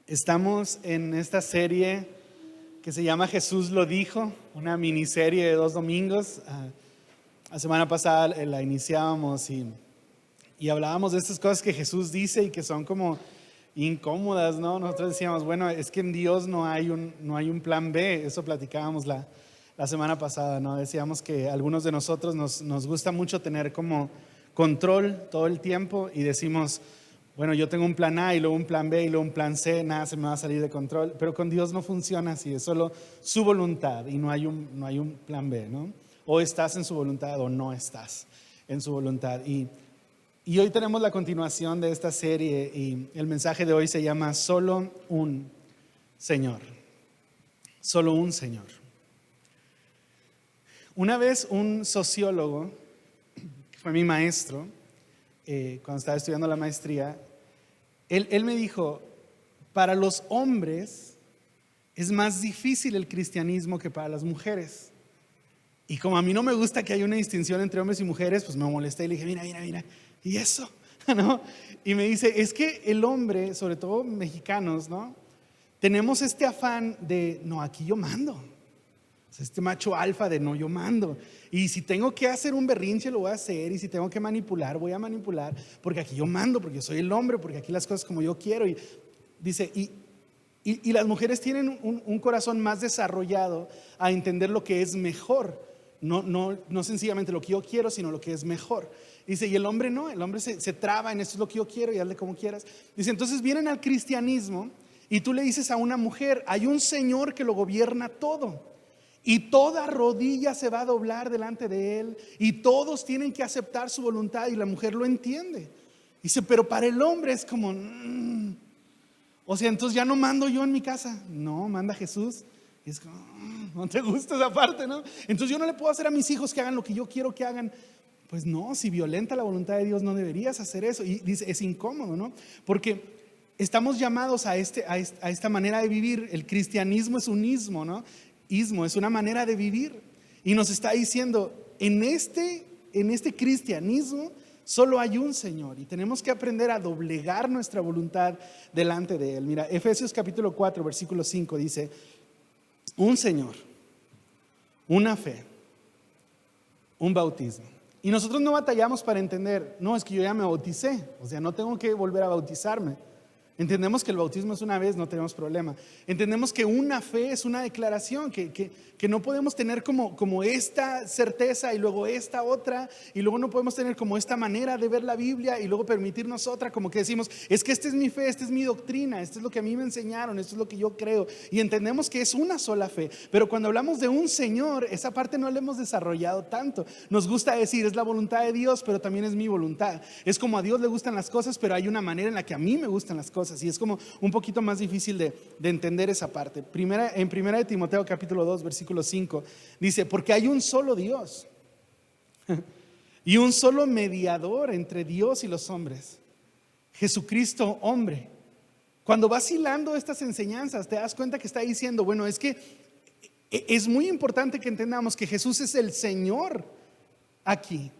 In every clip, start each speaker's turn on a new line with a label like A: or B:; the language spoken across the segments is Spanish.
A: Estamos en esta serie que se llama Jesús lo dijo, una miniserie de 2 domingos. La semana pasada la iniciábamos y hablábamos de estas cosas que Jesús dice y que son como incómodas, ¿no? Nosotros decíamos, bueno, es que en Dios no hay un plan B. Eso platicábamos la semana pasada, ¿no? Decíamos que a algunos de nosotros nos gusta mucho tener como control todo el tiempo y decimos, bueno, yo tengo un plan A y luego un plan B y luego un plan C, nada se me va a salir de control. Pero con Dios no funciona así, es solo su voluntad y no hay un plan B, ¿no? O estás en su voluntad o no estás en su voluntad. Y hoy tenemos la continuación de esta serie y el mensaje de hoy se llama Solo un Señor. Solo un Señor. Una vez un sociólogo, que fue mi maestro, cuando estaba estudiando la maestría, él me dijo, para los hombres es más difícil el cristianismo que para las mujeres. Y como a mí no me gusta que haya una distinción entre hombres y mujeres, pues me molesté y le dije, mira, ¿y eso? ¿No? Y me dice, es que el hombre, sobre todo mexicanos, ¿no? Tenemos este afán de, no, aquí yo mando. Este macho alfa de no, yo mando. Y si tengo que hacer un berrinche, lo voy a hacer. Y si tengo que manipular, voy a manipular. Porque aquí yo mando, porque yo soy el hombre, porque aquí las cosas como yo quiero. Y dice, y las mujeres tienen un corazón más desarrollado a entender lo que es mejor. No sencillamente lo que yo quiero, sino lo que es mejor. Dice, y el hombre no, el hombre se traba en esto es lo que yo quiero y hazle como quieras. Dice, entonces vienen al cristianismo y tú le dices a una mujer, hay un Señor que lo gobierna todo. Y toda rodilla se va a doblar delante de Él y todos tienen que aceptar su voluntad y la mujer lo entiende. Dice, pero para el hombre es como, o sea, entonces ya no mando yo en mi casa. No, manda Jesús. Y es como, no te gusta esa parte, ¿no? Entonces yo no le puedo hacer a mis hijos que hagan lo que yo quiero que hagan. Pues no, si violenta la voluntad de Dios no deberías hacer eso. Y dice, es incómodo, ¿no? Porque estamos llamados a esta manera de vivir. El cristianismo es un ismo, ¿no? Ismo es una manera de vivir y nos está diciendo en este cristianismo solo hay un Señor y tenemos que aprender a doblegar nuestra voluntad delante de Él. Mira, Efesios capítulo 4 versículo 5 dice, un Señor, una fe, un bautismo. Y nosotros no batallamos para entender, no, es que yo ya me bauticé, o sea, no tengo que volver a bautizarme. Entendemos que el bautismo es una vez, no tenemos problema. Entendemos que una fe es una declaración, que no podemos tener como esta certeza y luego esta otra, y luego no podemos tener como esta manera de ver la Biblia y luego permitirnos otra, como que decimos, es que esta es mi fe, esta es mi doctrina, esto es lo que a mí me enseñaron, esto es lo que yo creo, y entendemos que es una sola fe. Pero cuando hablamos de un Señor, esa parte no la hemos desarrollado tanto. Nos gusta decir, es la voluntad de Dios, pero también es mi voluntad. Es como a Dios le gustan las cosas, pero hay una manera en la que a mí me gustan las cosas. Y es como un poquito más difícil de entender esa parte. En primera de Timoteo capítulo 2 versículo 5 dice, porque hay un solo Dios y un solo mediador entre Dios y los hombres, Jesucristo hombre. Cuando vas hilando estas enseñanzas te das cuenta que está diciendo, bueno, es que es muy importante que entendamos que Jesús es el Señor aquí.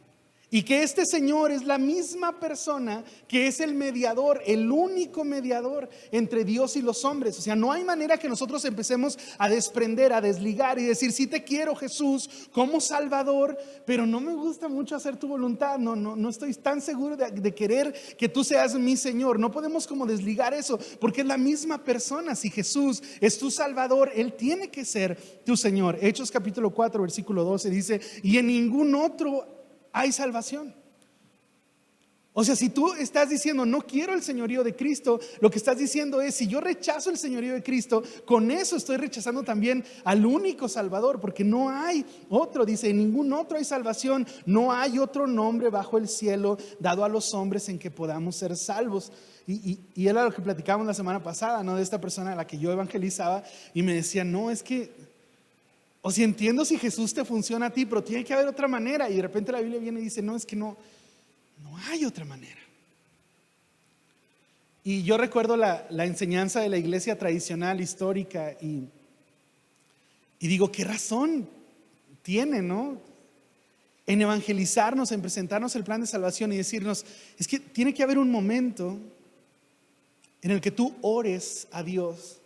A: Y que este Señor es la misma persona que es el mediador, el único mediador entre Dios y los hombres. O sea, no hay manera que nosotros empecemos a desprender, a desligar y decir, sí te quiero Jesús como Salvador, pero no me gusta mucho hacer tu voluntad. No estoy tan seguro de querer que tú seas mi Señor. No podemos como desligar eso, porque es la misma persona. Si Jesús es tu Salvador, Él tiene que ser tu Señor. Hechos capítulo 4 versículo 12 dice, y en ningún otro hay salvación. O sea, si tú estás diciendo no quiero el señorío de Cristo, lo que estás diciendo es, si yo rechazo el señorío de Cristo, con eso estoy rechazando también al único Salvador, porque no hay otro. Dice, en ningún otro hay salvación, no hay otro nombre bajo el cielo dado a los hombres en que podamos ser salvos. Y era lo que platicábamos la semana pasada, ¿no? De esta persona a la que yo evangelizaba y me decía, no, es que o si entiendo si Jesús te funciona a ti, pero tiene que haber otra manera. Y de repente la Biblia viene y dice, no, es que no hay otra manera. Y yo recuerdo la enseñanza de la iglesia tradicional, histórica, y digo, ¿qué razón tiene, no? En evangelizarnos, en presentarnos el plan de salvación y decirnos, es que tiene que haber un momento en el que tú ores a Dios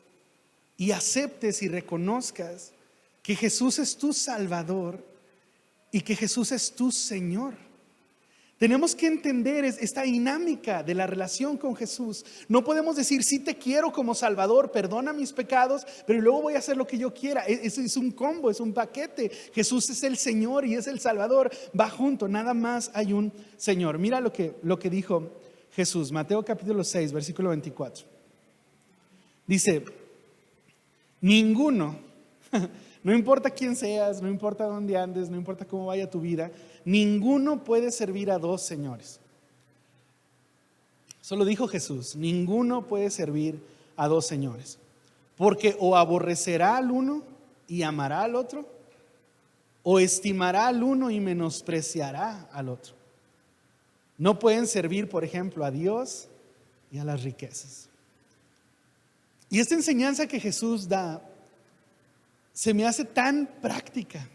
A: y aceptes y reconozcas que Jesús es tu Salvador y que Jesús es tu Señor. Tenemos que entender esta dinámica de la relación con Jesús. No podemos decir, sí te quiero como Salvador, perdona mis pecados, pero luego voy a hacer lo que yo quiera. Es un combo, es un paquete. Jesús es el Señor y es el Salvador. Va junto, nada más hay un Señor. Mira lo que dijo Jesús, Mateo capítulo 6, versículo 24. Dice, ninguno, no importa quién seas, no importa dónde andes, no importa cómo vaya tu vida, ninguno puede servir a dos señores. Eso lo dijo Jesús, ninguno puede servir a dos señores, porque o aborrecerá al uno y amará al otro, o estimará al uno y menospreciará al otro. No pueden servir, por ejemplo, a Dios y a las riquezas. Y esta enseñanza que Jesús da se me hace tan práctica,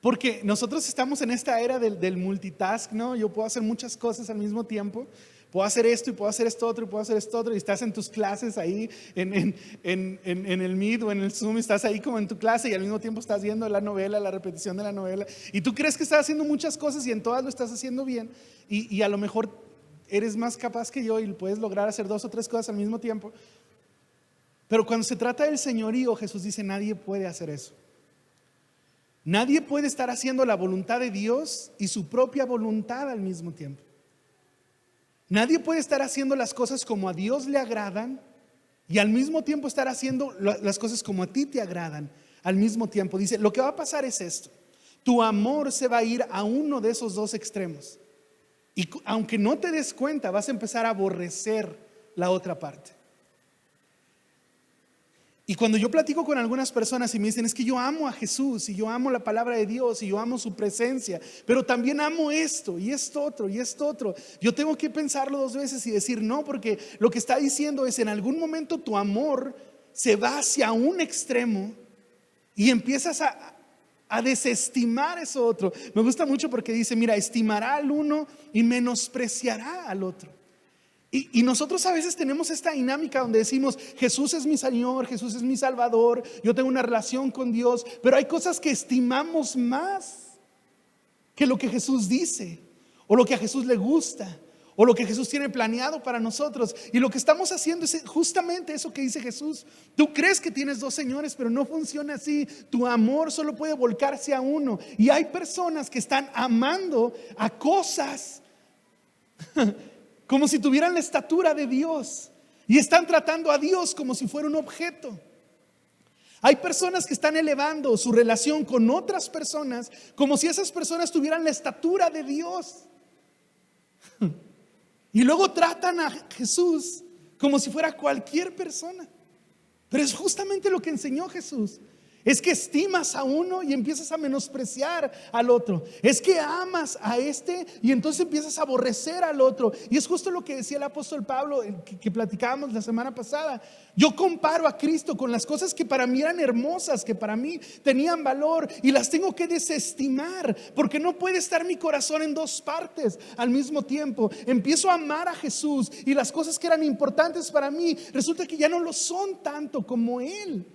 A: porque nosotros estamos en esta era del multitask, ¿no? Yo puedo hacer muchas cosas al mismo tiempo. Puedo hacer esto y puedo hacer esto otro y puedo hacer esto otro. Y estás en tus clases ahí en el Meet o en el Zoom. Estás ahí como en tu clase y al mismo tiempo estás viendo la novela, la repetición de la novela. Y tú crees que estás haciendo muchas cosas y en todas lo estás haciendo bien. Y a lo mejor eres más capaz que yo y puedes lograr hacer 2 o 3 cosas al mismo tiempo. Pero cuando se trata del señorío, Jesús dice, nadie puede hacer eso. Nadie puede estar haciendo la voluntad de Dios y su propia voluntad al mismo tiempo. Nadie puede estar haciendo las cosas como a Dios le agradan y al mismo tiempo estar haciendo las cosas como a ti te agradan al mismo tiempo. Dice, lo que va a pasar es esto: tu amor se va a ir a uno de esos dos extremos. Y aunque no te des cuenta, vas a empezar a aborrecer la otra parte. Y cuando yo platico con algunas personas y me dicen, es que yo amo a Jesús y yo amo la palabra de Dios y yo amo su presencia, pero también amo esto y esto otro y esto otro, yo tengo que pensarlo 2 veces y decir no, porque lo que está diciendo es, en algún momento tu amor se va hacia un extremo y empiezas a desestimar eso otro. Me gusta mucho porque dice, mira, estimará al uno y menospreciará al otro. Y nosotros a veces tenemos esta dinámica donde decimos, Jesús es mi Señor, Jesús es mi Salvador, yo tengo una relación con Dios, pero hay cosas que estimamos más que lo que Jesús dice, o lo que a Jesús le gusta, o lo que Jesús tiene planeado para nosotros. Y lo que estamos haciendo es justamente eso que dice Jesús. Tú crees que tienes 2 señores, pero no funciona así. Tu amor solo puede volcarse a uno. Y hay personas que están amando a cosas como si tuvieran la estatura de Dios y están tratando a Dios como si fuera un objeto. Hay personas que están elevando su relación con otras personas como si esas personas tuvieran la estatura de Dios. Y luego tratan a Jesús como si fuera cualquier persona. Pero es justamente lo que enseñó Jesús. Es que estimas a uno y empiezas a menospreciar al otro. Es que amas a este y entonces empiezas a aborrecer al otro. Y es justo lo que decía el apóstol Pablo, que platicábamos la semana pasada. Yo comparo a Cristo con las cosas que para mí eran hermosas, que para mí tenían valor, y las tengo que desestimar, porque no puede estar mi corazón en 2 partes al mismo tiempo. Empiezo a amar a Jesús y las cosas que eran importantes para mí resulta que ya no lo son tanto como Él.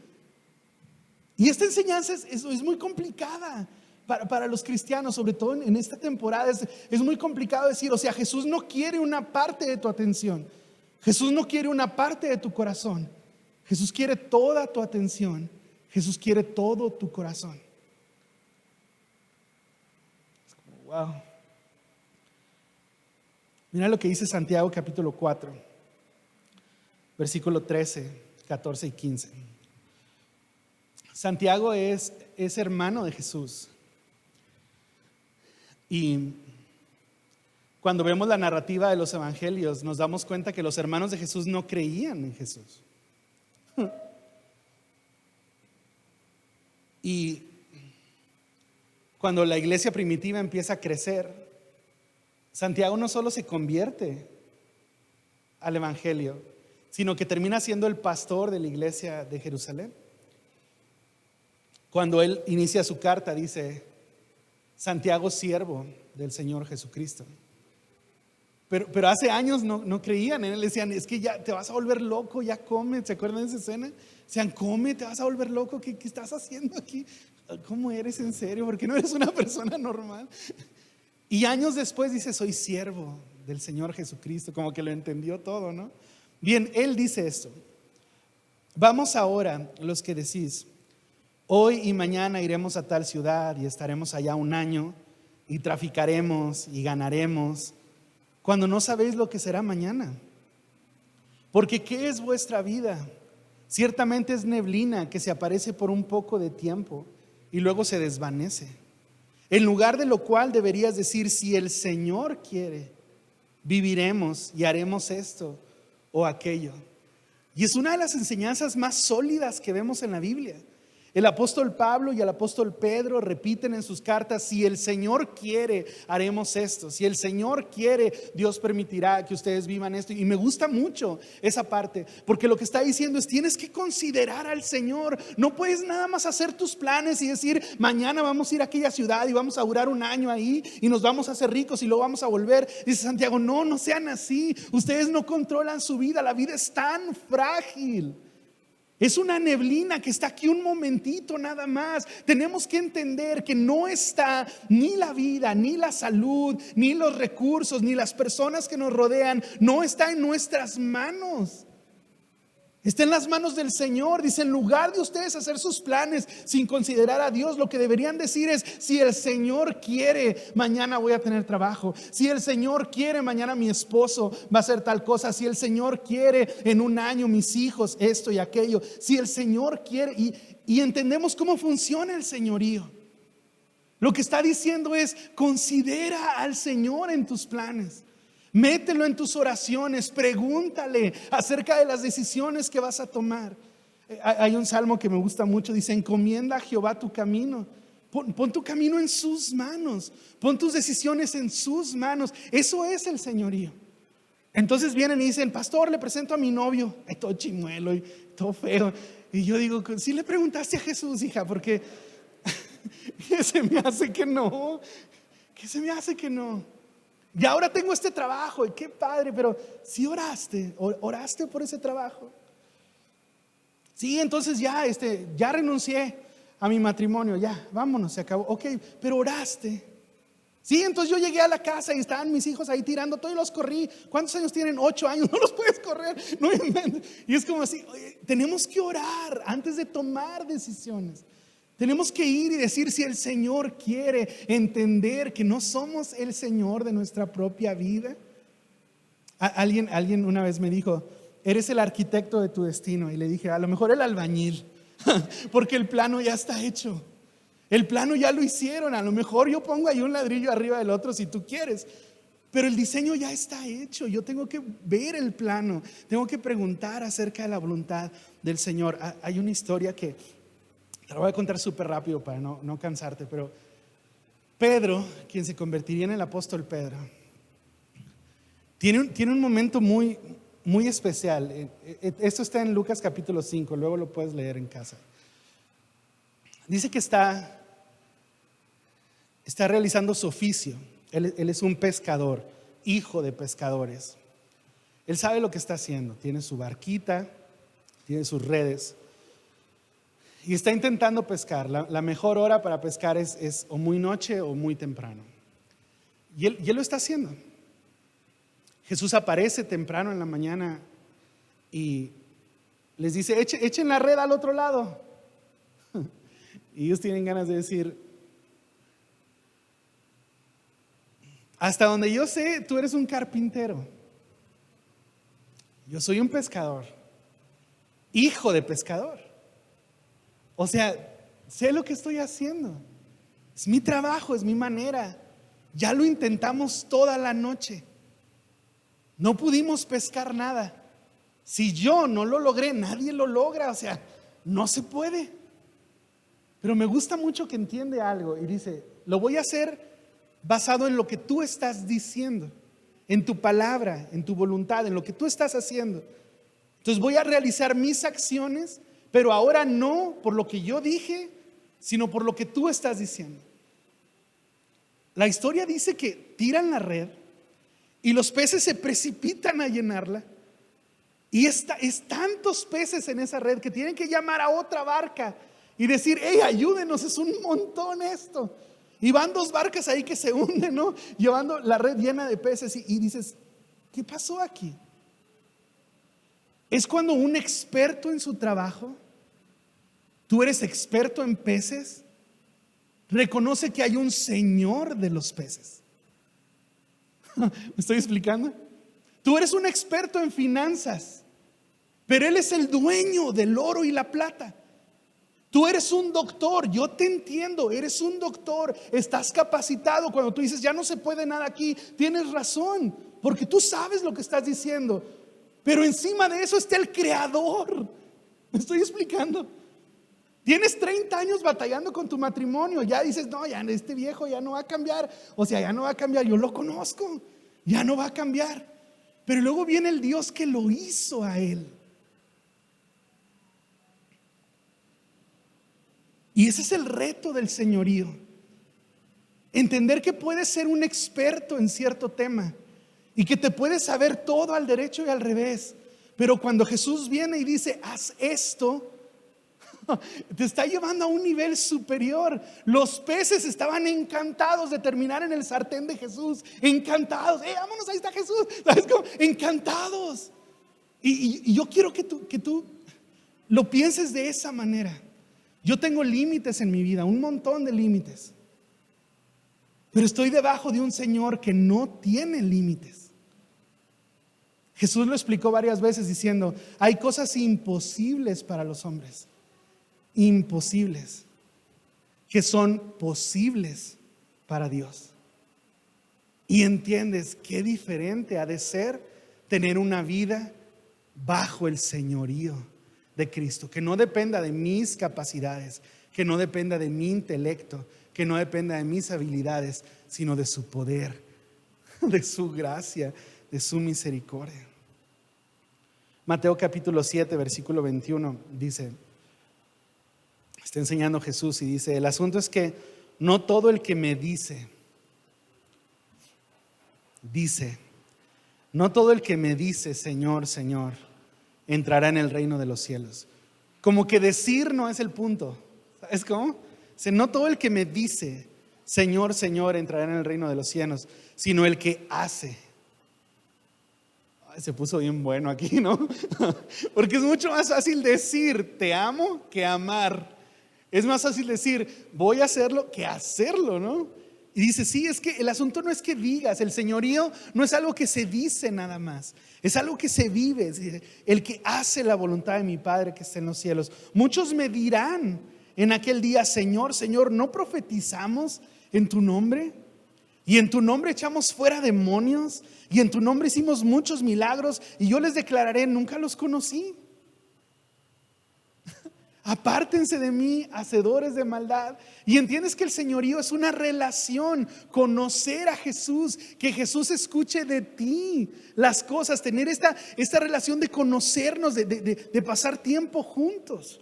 A: Y esta enseñanza es muy complicada para los cristianos, sobre todo en esta temporada. Es muy complicado decir, o sea, Jesús no quiere una parte de tu atención. Jesús no quiere una parte de tu corazón. Jesús quiere toda tu atención. Jesús quiere todo tu corazón. Es como, wow. Mira lo que dice Santiago capítulo 4, versículo 13, 14 y 15. Santiago es hermano de Jesús. Y cuando vemos la narrativa de los evangelios, nos damos cuenta que los hermanos de Jesús no creían en Jesús. Y cuando la iglesia primitiva empieza a crecer, Santiago no solo se convierte al evangelio, sino que termina siendo el pastor de la iglesia de Jerusalén. Cuando él inicia su carta, dice: Santiago, siervo del Señor Jesucristo. Pero hace años no creían en él, le decían, es que ya te vas a volver loco, ya come. ¿Se acuerdan de esa escena? Decían, come, te vas a volver loco, ¿qué estás haciendo aquí? ¿Cómo eres en serio? ¿Por qué no eres una persona normal? Y años después dice, soy siervo del Señor Jesucristo, como que lo entendió todo, ¿no? Bien, él dice esto: vamos ahora, los que decís, hoy y mañana iremos a tal ciudad y estaremos allá un año y traficaremos y ganaremos, cuando no sabéis lo que será mañana. Porque ¿qué es vuestra vida? Ciertamente es neblina que se aparece por un poco de tiempo y luego se desvanece. En lugar de lo cual deberías decir, si el Señor quiere, viviremos y haremos esto o aquello. Y es una de las enseñanzas más sólidas que vemos en la Biblia. El apóstol Pablo y el apóstol Pedro repiten en sus cartas, si el Señor quiere, haremos esto. Si el Señor quiere, Dios permitirá que ustedes vivan esto. Y me gusta mucho esa parte, porque lo que está diciendo es, tienes que considerar al Señor. No puedes nada más hacer tus planes y decir, mañana vamos a ir a aquella ciudad y vamos a durar un año ahí y nos vamos a hacer ricos y luego vamos a volver. Dice Santiago, no sean así. Ustedes no controlan su vida. La vida es tan frágil. Es una neblina que está aquí un momentito nada más. Tenemos que entender que no está ni la vida, ni la salud, ni los recursos, ni las personas que nos rodean. No está en nuestras manos. Está en las manos del Señor. Dice, en lugar de ustedes hacer sus planes sin considerar a Dios, lo que deberían decir es, si el Señor quiere, mañana voy a tener trabajo. Si el Señor quiere, mañana mi esposo va a hacer tal cosa. Si el Señor quiere, en un año mis hijos, esto y aquello. Si el Señor quiere, y entendemos cómo funciona el señorío. Lo que está diciendo es, considera al Señor en tus planes. Mételo en tus oraciones, pregúntale acerca de las decisiones que vas a tomar. Hay un salmo que me gusta mucho, dice, encomienda a Jehová tu camino. Pon tu camino en sus manos, pon tus decisiones en sus manos. Eso es el señorío. Entonces vienen y dicen, pastor, le presento a mi novio. Ay, todo chimuelo y todo feo. Y yo digo, ¿sí le preguntaste a Jesús, hija? Porque ¿qué se me hace que no? ¿Qué se me hace que no? Y ahora tengo este trabajo y qué padre, pero si oraste por ese trabajo. Sí, entonces ya renuncié a mi matrimonio, ya, vámonos, se acabó. Ok, pero oraste. Sí, entonces yo llegué a la casa y estaban mis hijos ahí tirando todo y los corrí. ¿Cuántos años tienen? 8 años, no los puedes correr. No, y es como así, oye, tenemos que orar antes de tomar decisiones. Tenemos que ir y decir, si el Señor quiere, entender que no somos el Señor de nuestra propia vida. Alguien una vez me dijo, eres el arquitecto de tu destino. Y le dije, a lo mejor el albañil, porque el plano ya está hecho. El plano ya lo hicieron. A lo mejor yo pongo ahí un ladrillo arriba del otro si tú quieres, pero el diseño ya está hecho. Yo tengo que ver el plano, tengo que preguntar acerca de la voluntad del Señor. Hay una historia que te la voy a contar súper rápido para no cansarte, pero Pedro, quien se convertiría en el apóstol Pedro, tiene un momento muy, muy especial. Esto está en Lucas capítulo 5, luego lo puedes leer en casa. Dice que está realizando su oficio. Él es un pescador, hijo de pescadores. Él sabe lo que está haciendo. Tiene su barquita, tiene sus redes y está intentando pescar. La mejor hora para pescar es o muy noche o muy temprano. Y él lo está haciendo. Jesús aparece temprano en la mañana y les dice, echen la red al otro lado. Y ellos tienen ganas de decir, hasta donde yo sé, tú eres un carpintero. Yo soy un pescador, hijo de pescador. O sea, sé lo que estoy haciendo. Es mi trabajo, es mi manera. Ya lo intentamos toda la noche. No pudimos pescar nada. Si yo no lo logré, nadie lo logra. O sea, no se puede. Pero me gusta mucho que entiende algo y dice, lo voy a hacer basado en lo que tú estás diciendo, en tu palabra, en tu voluntad, en lo que tú estás haciendo. Entonces voy a realizar mis acciones, pero ahora no por lo que yo dije, sino por lo que tú estás diciendo. La historia dice que tiran la red y los peces se precipitan a llenarla. Y es tantos peces en esa red que tienen que llamar a otra barca y decir: hey, ayúdenos, es un montón esto. Y van 2 barcas ahí que se hunden, ¿no? Llevando la red llena de peces. Y dices: ¿qué pasó aquí? Es cuando un experto en su trabajo, tú eres experto en peces, reconoce que hay un señor de los peces. ¿Me estoy explicando? Tú eres un experto en finanzas, pero Él es el dueño del oro y la plata. Tú eres un doctor, yo te entiendo, eres un doctor, estás capacitado. Cuando tú dices: ya no se puede nada aquí, tienes razón, porque tú sabes lo que estás diciendo. Pero encima de eso está el creador. ¿Me estoy explicando? Tienes 30 años batallando con tu matrimonio, ya dices: no, ya este viejo ya no va a cambiar. O sea, ya no va a cambiar, yo lo conozco, ya no va a cambiar. Pero luego viene el Dios que lo hizo a él. Y ese es el reto del señorío. Entender que puedes ser un experto en cierto tema y que te puedes saber todo al derecho y al revés. Pero cuando Jesús viene y dice: haz esto, te está llevando a un nivel superior. Los peces estaban encantados de terminar en el sartén de Jesús. Encantados. Vámonos, ahí está Jesús. ¿Sabes cómo? Encantados. Y yo quiero que tú lo pienses de esa manera. Yo tengo límites en mi vida, un montón de límites. Pero estoy debajo de un Señor que no tiene límites. Jesús lo explicó varias veces diciendo: hay cosas imposibles para los hombres, imposibles, que son posibles para Dios. Y entiendes qué diferente ha de ser tener una vida bajo el señorío de Cristo, que no dependa de mis capacidades, que no dependa de mi intelecto, que no dependa de mis habilidades, sino de su poder, de su gracia, de su misericordia. Mateo capítulo 7, versículo 21 dice, está enseñando Jesús y dice: el asunto es que no todo el que me dice, no todo el que me dice Señor, Señor, entrará en el reino de los cielos. Como que decir no es el punto. ¿Sabes cómo? No todo el que me dice Señor, Señor, entrará en el reino de los cielos, sino el que hace. Se puso bien bueno aquí, ¿no? Porque es mucho más fácil decir te amo que amar. Es más fácil decir voy a hacerlo que hacerlo, ¿no? Y dice: sí, es que el asunto no es que digas, el señorío no es algo que se dice nada más, es algo que se vive. Es el que hace la voluntad de mi Padre que está en los cielos. Muchos me dirán en aquel día: Señor, Señor, ¿no profetizamos en tu nombre? Y en tu nombre echamos fuera demonios, y en tu nombre hicimos muchos milagros. Y yo les declararé: nunca los conocí. Apártense de mí, hacedores de maldad. Y entiendes que el señorío es una relación, conocer a Jesús, que Jesús escuche de ti las cosas, tener esta relación de conocernos, de pasar tiempo juntos.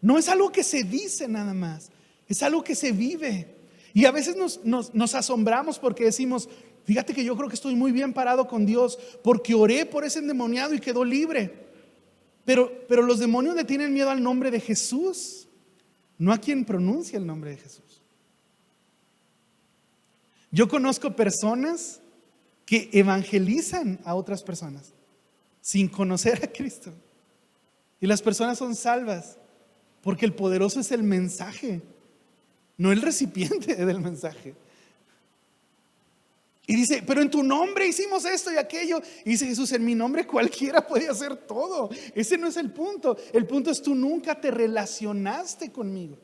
A: No es algo que se dice nada más, es algo que se vive. Y a veces nos asombramos porque decimos: fíjate que yo creo que estoy muy bien parado con Dios porque oré por ese endemoniado y quedó libre. Pero los demonios le tienen miedo al nombre de Jesús, no a quien pronuncia el nombre de Jesús. Yo conozco personas que evangelizan a otras personas sin conocer a Cristo, y las personas son salvas porque el poderoso es el mensaje, no el recipiente del mensaje. Y dice: pero en tu nombre hicimos esto y aquello. Y dice Jesús: en mi nombre cualquiera puede hacer todo. Ese no es el punto. El punto es: tú nunca te relacionaste conmigo.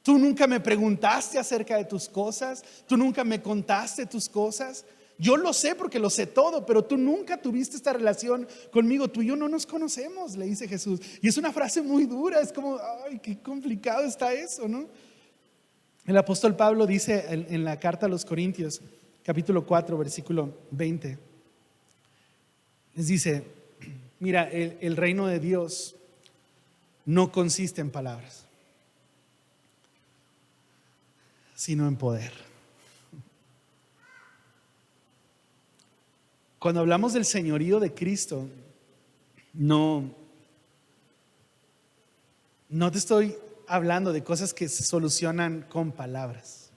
A: Tú nunca me preguntaste acerca de tus cosas. Tú nunca me contaste tus cosas. Yo lo sé porque lo sé todo, pero tú nunca tuviste esta relación conmigo. Tú y yo no nos conocemos, le dice Jesús. Y es una frase muy dura. Es como: ay, qué complicado está eso, ¿no? El apóstol Pablo dice en la carta a los Corintios, capítulo 4, versículo 20, les dice: mira, el reino de Dios no consiste en palabras, sino en poder. Cuando hablamos del señorío de Cristo, no te estoy hablando de cosas que se solucionan con palabras.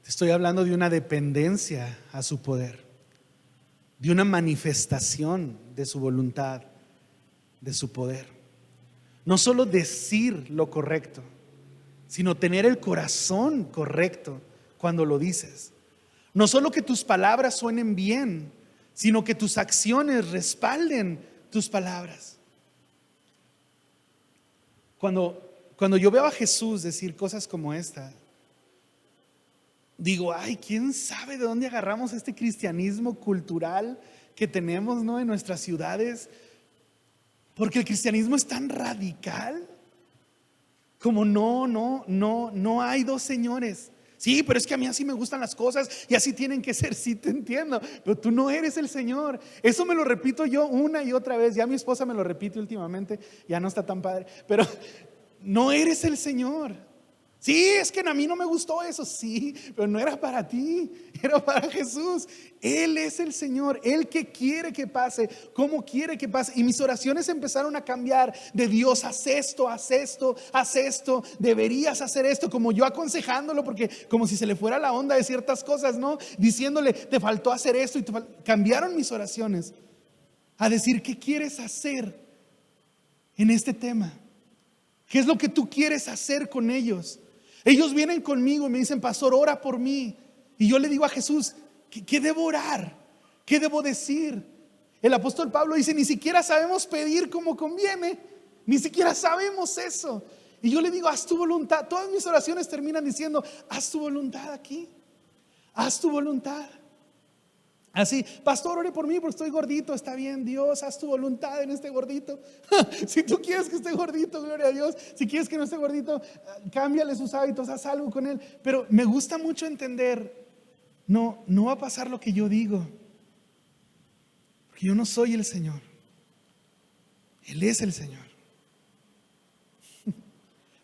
A: Te estoy hablando de una dependencia a su poder, de una manifestación de su voluntad, de su poder. No solo decir lo correcto, sino tener el corazón correcto cuando lo dices. No solo que tus palabras suenen bien, sino que tus acciones respalden tus palabras. Cuando yo veo a Jesús decir cosas como esta, digo, ay, ¿quién sabe de dónde agarramos este cristianismo cultural que tenemos, ¿no?, en nuestras ciudades? Porque el cristianismo es tan radical, como no hay dos señores. Sí, pero es que a mí así me gustan las cosas y así tienen que ser. Sí, te entiendo, pero tú no eres el Señor. Eso me lo repito yo una y otra vez. Ya mi esposa me lo repite últimamente, ya no está tan padre, pero no eres el Señor. Sí, es que a mí no me gustó eso. Sí, pero no era para ti, era para Jesús. Él es el Señor, Él que quiere que pase, cómo quiere que pase. Y mis oraciones empezaron a cambiar de Dios, haz esto, haz esto, haz esto, deberías hacer esto, como yo aconsejándolo, porque como si se le fuera la onda de ciertas cosas, ¿no? Diciéndole, te faltó hacer esto y cambiaron mis oraciones a decir, ¿qué quieres hacer en este tema? ¿Qué es lo que tú quieres hacer con ellos? Ellos vienen conmigo y me dicen, pastor, ora por mí. Y yo le digo a Jesús, ¿qué debo orar? ¿Qué debo decir? El apóstol Pablo dice, ni siquiera sabemos pedir como conviene. Ni siquiera sabemos eso. Y yo le digo, haz tu voluntad. Todas mis oraciones terminan diciendo, haz tu voluntad aquí. Haz tu voluntad. Así, pastor, ore por mí porque estoy gordito. Está bien, Dios, haz tu voluntad en este gordito. Si tú quieres que esté gordito, gloria a Dios. Si quieres que no esté gordito, cámbiale sus hábitos, haz algo con él. Pero me gusta mucho entender, no va a pasar lo que yo digo, porque yo no soy el Señor. Él es el Señor.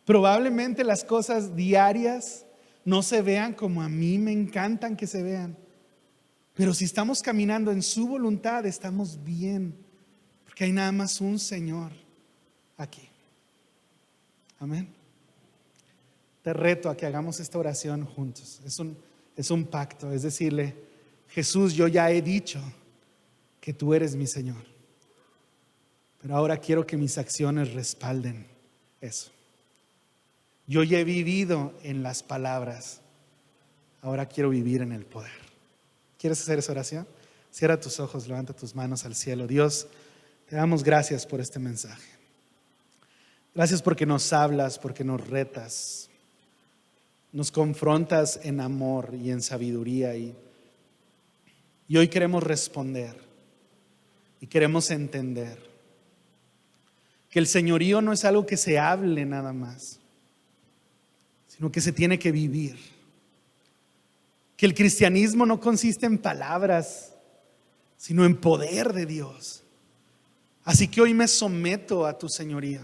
A: Probablemente las cosas diarias no se vean como a mí me encantan que se vean. Pero si estamos caminando en su voluntad, estamos bien, porque hay nada más un Señor aquí. Amén. Te reto a que hagamos esta oración juntos. Es un pacto, es decirle, Jesús, yo ya he dicho que tú eres mi Señor, pero ahora quiero que mis acciones respalden eso. Yo ya he vivido en las palabras, ahora quiero vivir en el poder. ¿Quieres hacer esa oración? Cierra tus ojos, levanta tus manos al cielo. Dios, te damos gracias por este mensaje. Gracias porque nos hablas, porque nos retas, nos confrontas en amor y en sabiduría. Y hoy queremos responder y queremos entender que el señorío no es algo que se hable nada más, sino que se tiene que vivir. Que el cristianismo no consiste en palabras, sino en poder de Dios. Así que hoy me someto a tu señoría.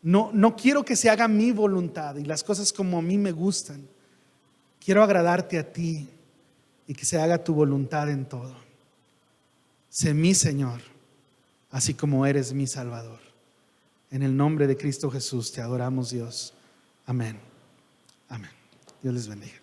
A: No quiero que se haga mi voluntad y las cosas como a mí me gustan. Quiero agradarte a ti y que se haga tu voluntad en todo. Sé mi Señor, así como eres mi Salvador. En el nombre de Cristo Jesús te adoramos, Dios. Amén. Amén. Dios les bendiga.